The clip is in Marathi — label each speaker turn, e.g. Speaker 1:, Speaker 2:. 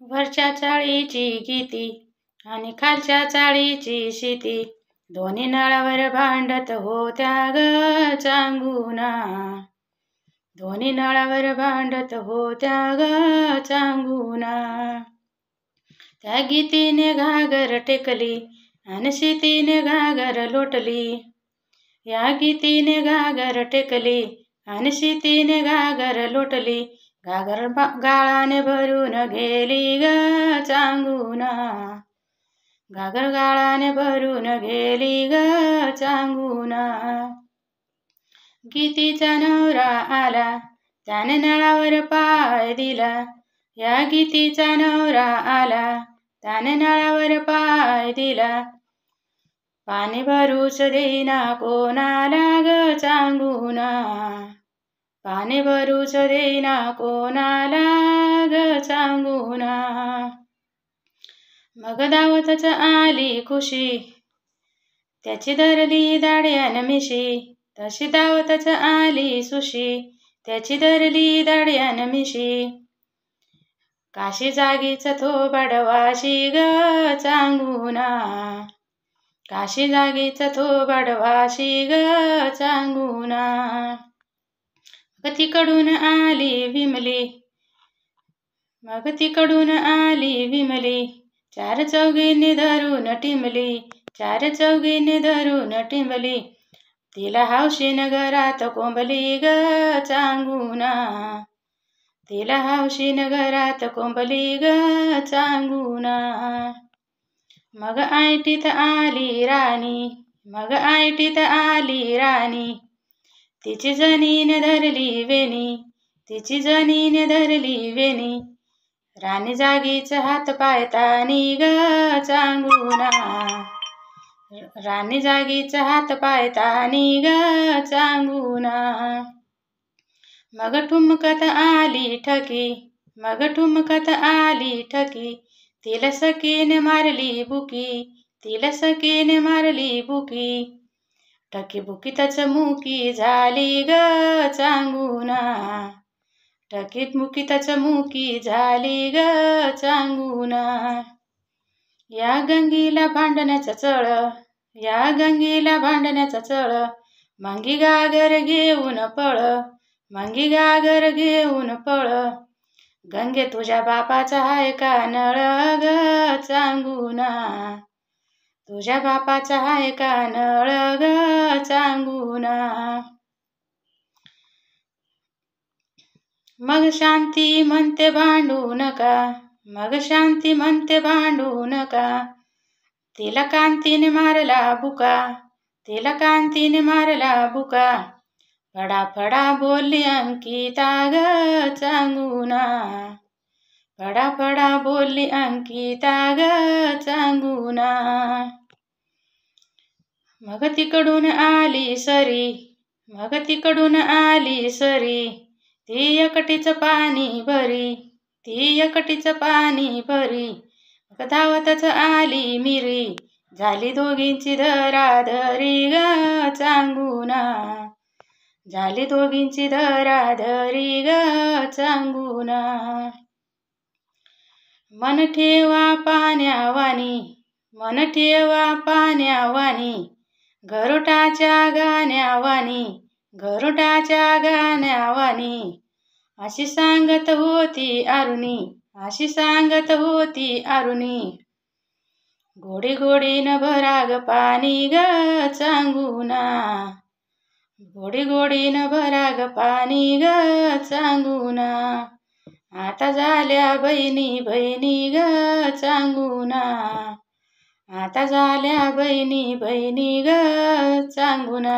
Speaker 1: वरच्या चाळीची गीती आणि खालच्या चाळीची शेती, दोन्ही नळावर भांडत होत्या ग चांगुना. दोन्ही नळावर भांडत होत्या ग चांगुना. त्या गीतीने घागर टेकली आणि शेतीने घागर लोटली. या गीतीने घागर टेकली आणि शेतीने घागर लोटली. घागर गाळाने भरून गेली ग चांगुना. घागर गाळाने भरून गेली ग चांगुना. गीतीचा नवरा आला त्याने नळावर पाय दिला. या गीतीचा नवरा आला त्याने नळावर पाय दिला. पाणी भरूच देईना कोणाला ग चांगुना. पाणी भरूच देईना कोणाला ग चांगुना. मग दावतच आली खुशी, त्याची धरली दाढी मिशी. तशी दावतच आली सुशी, त्याची धरली दाढी मिशी. काशी जागीच थोबाड वाशी ग चांगुना. काशी जागीच थोबाड वाशी ग चांगुना. मग तिकडून आली विमली, मग तिकडून आली विमली. चार चौघींनी धरून टिमली, चार चौघींनी धरून टिमली. तिला हौशीन घरात कोंबली ग चांगुना. तिला हौशीन घरात कोंबली ग चांगुना. मग ऐटीत आली राणी, मग ऐटीत आली राणी. तिची जनीन धरली वेणी, तिची जनीन धरली वेणी. राणी जागीच हात पाय ताणी ग चांगुना. राणी जागीच हात पाय ताणी ग चांगुना. मग ठुमकत आली ठकी, मग ठुमकत आली ठकी. तिला सकीने मारली बुकी, तिला सकीने मारली बुकी. ठकी बुकीतच मुकी झाली ग चांगुना. ठकीत मुकीतच मुकी झाली ग चांगुना. या गंगीला भांडण्याचं चळ, या गंगीला भांडण्याचं चळ. मंगी गागर घेऊन पळ, मंगी गागर घेऊन पळ. गंगे तुझ्या बापाचा हाय का नळ ग चांगुना. तुझ्या बापाचा हाय का नळ ग चांगुना. मग शांती म्हणते भांडू नका, मग शांती म्हणते भांडू नका. तिला कांतीने मारला बुका, तिला कांतीने मारला बुका. फडा फडा बोलली अंकिता ग चांगुना. फडा फडा बोलली अंकिता ग चांगुना. मग तिकडून आली सरी, मग तिकडून आली सरी. ती एकटीच पाणी भरी, ती एकटीच पाणी भरी. मग धावतच आली मिरी, झाली दोघींची धराधरी ग चांगुना. झाली दोघींची धराधरी ग चांगुना. मन ठेवा पाण्यावानी, मन ठेवा पाण्यावानी. गरुडाच्या गाण्यावानी, गरुडाच्या गाण्यावानी. अशी सांगत होती अरुणी, अशी सांगत होती अरुणी. गोडी गोडीनं भरा ग पाणी ग चांगुना. गोडी गोडीनं भरा ग पाणी ग चांगुना. आता झाल्या बहिणी बहिणी ग चांगुना. आता झाल्या बहिणी बहिणी ग चांगुना.